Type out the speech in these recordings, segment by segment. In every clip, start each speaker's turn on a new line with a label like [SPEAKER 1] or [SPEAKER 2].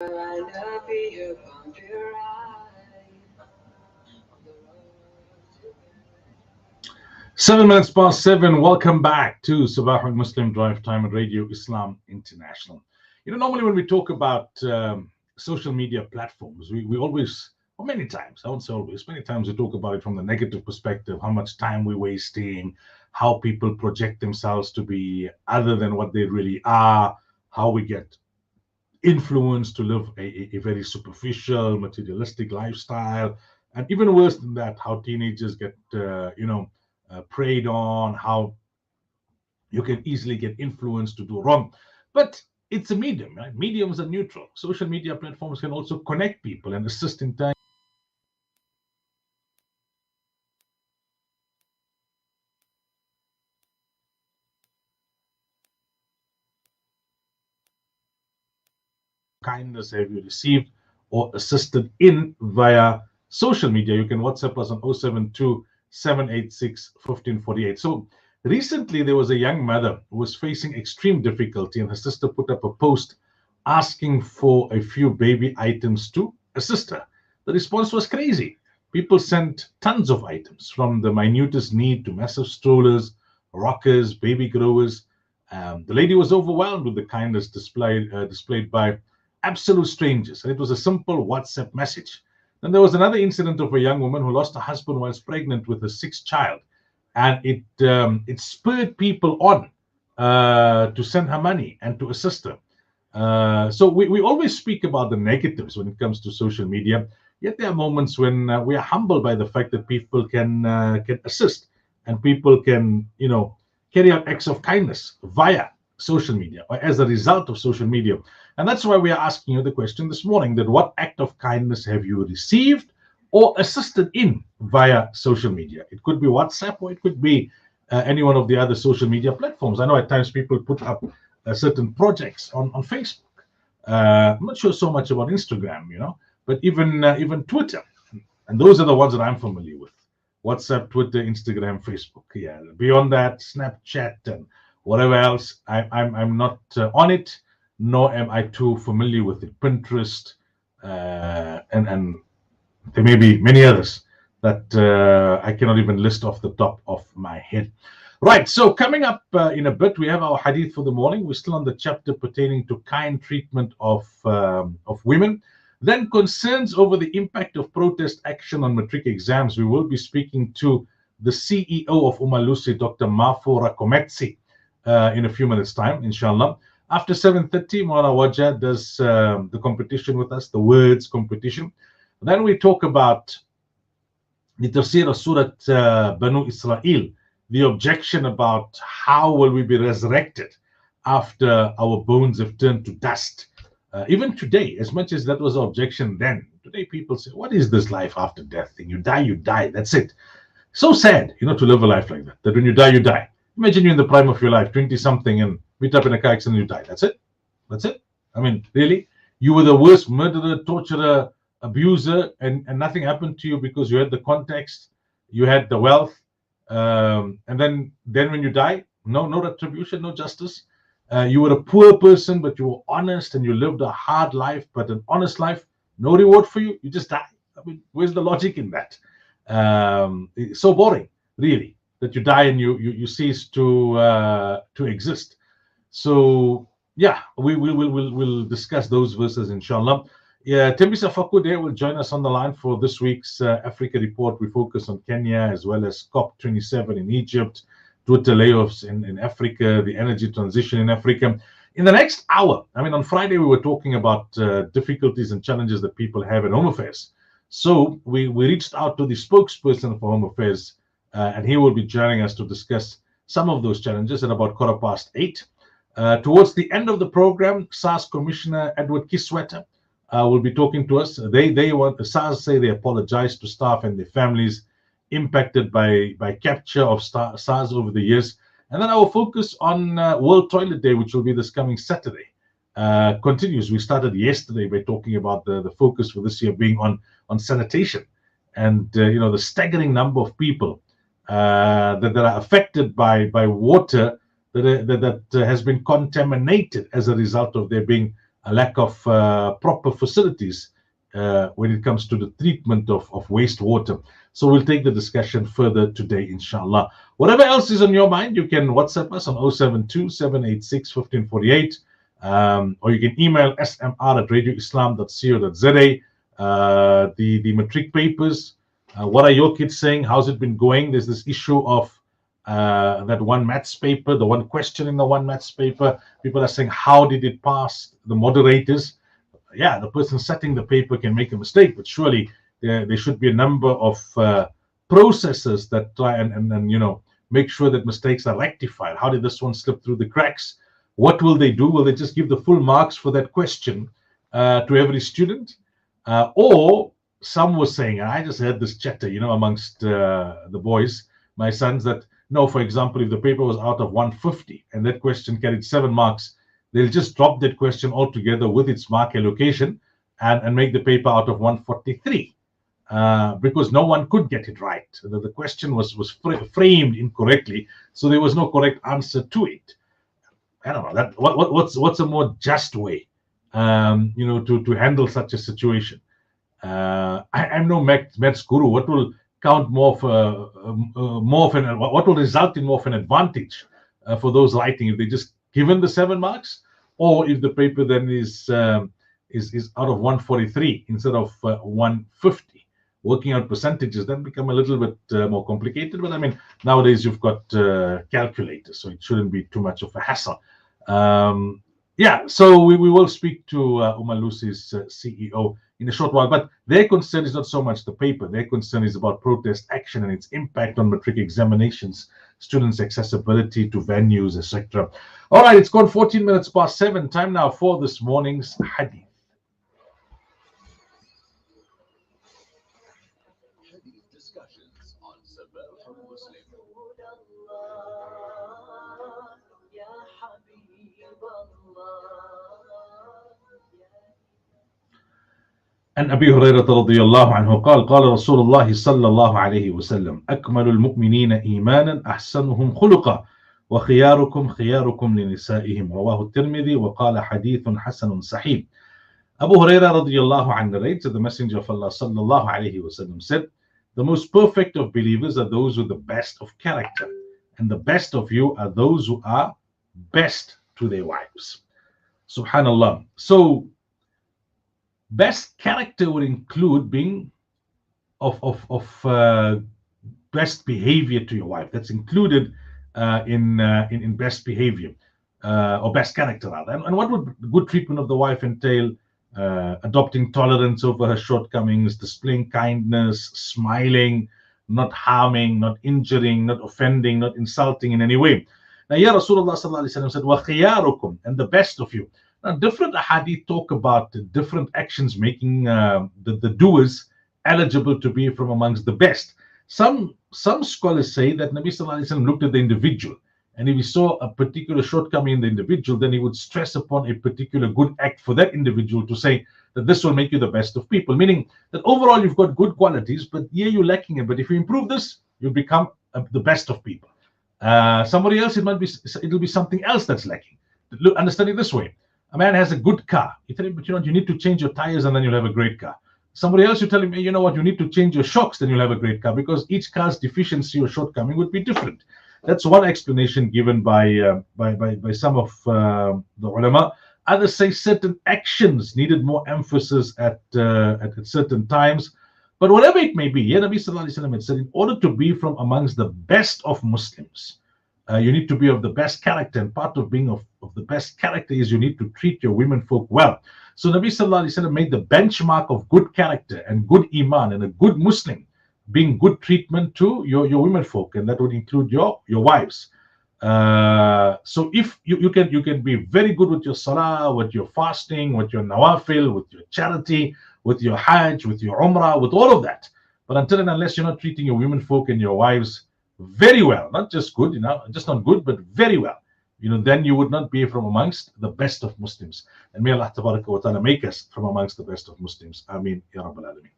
[SPEAKER 1] I love you, bumpy ride on the road to
[SPEAKER 2] 7 minutes past 7. Welcome back to Sabahul Muslim Drive Time on Radio Islam International. Normally when we talk about social media platforms, we always, or many times, I won't say always, many times we talk about it from the negative perspective, how much time we're wasting, how people project themselves to be other than what they really are, how we get influenced to live a very superficial, materialistic lifestyle, and even worse than that, how teenagers get, preyed on, how you can easily get influenced to do wrong. But it's a medium, right? Mediums are neutral. Social media platforms can also connect people and assist in time kindness have you received or assisted in via social media. You can WhatsApp us on 072 786 1548. So recently there was a young mother who was facing extreme difficulty, and her sister put up a post asking for a few baby items to assist her. The response was crazy. People sent tons of items, from the minutest need to massive strollers, rockers, baby growers. The lady was overwhelmed with the kindness displayed by absolute strangers, and it was a simple WhatsApp message. Then there was another incident of a young woman who lost her husband whilst pregnant with her sixth child, and it spurred people on to send her money and to assist her. So we always speak about the negatives when it comes to social media. Yet there are moments when we are humbled by the fact that people can assist, and people can carry out acts of kindness via social media or as a result of social media. And that's why we are asking you the question this morning: that what act of kindness have you received or assisted in via social media? It could be WhatsApp, or it could be any one of the other social media platforms. I know at times people put up certain projects on Facebook. I'm not sure so much about Instagram, but even Twitter, and those are the ones that I'm familiar with: WhatsApp, Twitter, Instagram, Facebook. Yeah, beyond that, Snapchat and whatever else, I'm not on it, nor am I too familiar with it. Pinterest, and there may be many others that I cannot even list off the top of my head. Right, so coming up in a bit, we have our hadith for the morning. We're still on the chapter pertaining to kind treatment of women. Then concerns over the impact of protest action on matric exams. We will be speaking to the CEO of Umalusi, Dr. Mafo Rakometsi, in a few minutes' time, inshallah. After 7:30, Maulana Wajah does the competition with us, the words competition. Then we talk about the tafsir of Surah Banu Israel, the objection about how will we be resurrected after our bones have turned to dust. Even today, as much as that was an objection then, today people say, what is this life after death thing? You die, that's it. So sad, to live a life like that, that when you die, you die. Imagine you're in the prime of your life, 20-something, and meet up in a car accident and you die. That's it. That's it. I mean, really? You were the worst murderer, torturer, abuser, and nothing happened to you because you had the context, you had the wealth, and then when you die, no retribution, no justice. You were a poor person, but you were honest and you lived a hard life, but an honest life. No reward for you. You just die. I mean, where's the logic in that? It's so boring, really, that you die and you cease to exist. So yeah, we'll discuss those verses, inshallah. Yeah, Tembisa Fakude will join us on the line for this week's Africa Report. We focus on Kenya as well as COP27 in Egypt, Twitter layoffs in Africa, the energy transition in Africa. In the next hour, I mean, on Friday, we were talking about difficulties and challenges that people have in Home Affairs. So we reached out to the spokesperson for Home Affairs, and he will be joining us to discuss some of those challenges at about 8:15. Towards the end of the program, SARS Commissioner Edward Kisweta will be talking to us. They want, the SARS say they apologize to staff and their families impacted by capture of SARS over the years. And then our focus on World Toilet Day, which will be this coming Saturday, continues. We started yesterday by talking about the focus for this year being on sanitation, and the staggering number of people that are affected by water that has been contaminated as a result of there being a lack of proper facilities when it comes to the treatment of wastewater. So we'll take the discussion further today, inshallah. Whatever else is on your mind, you can WhatsApp us on 072 786 1548, or you can email smr@radioislam.co.za. The matric papers, what are your kids saying? How's it been going? There's this issue of that one maths paper, the one question in the one maths paper. People are saying, how did it pass? The moderators, yeah, the person setting the paper can make a mistake, but surely there should be a number of processes that try and make sure that mistakes are rectified. How did this one slip through the cracks? What will they do? Will they just give the full marks for that question to every student? Or some were saying, and I just heard this chatter, amongst the boys, my sons, that no, for example, if the paper was out of 150 and that question carried 7 marks, they'll just drop that question altogether with its mark allocation and make the paper out of 143 because no one could get it right. The question was framed incorrectly, so there was no correct answer to it. I don't know what's a more just way, to handle such a situation. I'm no maths guru. What will count what will result in more of an advantage for those writing, if they just given the 7 marks, or if the paper then is out of 143 instead of 150? Working out percentages then become a little bit more complicated. But I mean, nowadays you've got calculators, so it shouldn't be too much of a hassle. So we will speak to Umalusi's CEO in a short while, but their concern is not so much the paper. Their concern is about protest action and its impact on matric examinations, students' accessibility to venues, etc. All right, it's gone 14 minutes past 7. Time now for this morning's hadith.
[SPEAKER 3] Hadith discussions on Sabahul Muslim.
[SPEAKER 2] عن أبي هريرة رضي الله عنه قال قال رسول الله صلى الله عليه وسلم أكمل المؤمنين إيمانا أحسنهم خلقا وخياركم خياركم لنسائهم رواه الترمذي وقال حديث حسن صحيح. Abu Hurairah radiallahu anhu narrates that the Messenger of Allah sallallahu alayhi wasallam said, the most perfect of believers are those with the best of character, and the best of you are those who are best to their wives. Subhanallah. So best character would include being of best behavior to your wife. That's included in best behavior or best character rather. And what would good treatment of the wife entail? Adopting tolerance over her shortcomings, displaying kindness, smiling, not harming, not injuring, not offending, not insulting in any way. Now here Rasulullah sallallahu alaihi wasallam said, "Wa khiyarukum," and the best of you. Now, different hadith talk about different actions making the doers eligible to be from amongst the best. Some scholars say that Nabi Sallallahu Alaihi Wasallam looked at the individual, and if he saw a particular shortcoming in the individual, then he would stress upon a particular good act for that individual to say that this will make you the best of people. Meaning that overall you've got good qualities, but here you're lacking it. But if you improve this, you become the best of people. Somebody else, it'll be something else that's lacking. Look, understand it this way. A man has a good car. You tell him, but you need to change your tires and then you'll have a great car. Somebody else, you tell him, you know what, you need to change your shocks, then you'll have a great car, because each car's deficiency or shortcoming would be different. That's one explanation given by some of the ulama. Others say certain actions needed more emphasis at certain times. But whatever it may be, Nabi Sallallahu Alaihi Wasallam had said, in order to be from amongst the best of Muslims, you need to be of the best character, and part of being of the best character is you need to treat your women folk well. So Nabi Sallallahu Alaihi Wasallam made the benchmark of good character and good iman and a good Muslim being good treatment to your women folk, and that would include your wives. So if you can be very good with your salah, with your fasting, with your nawafil, with your charity, with your hajj, with your umrah, with all of that, but until and unless you're not treating your women folk and your wives very well, not just good, just not good, but very well, then you would not be from amongst the best of Muslims. And may Allah tabaraka wa ta'ala make us from amongst the best of Muslims. Ameen ya Rabbal Alameen.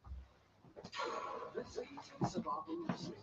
[SPEAKER 1] Sabahul Muslim.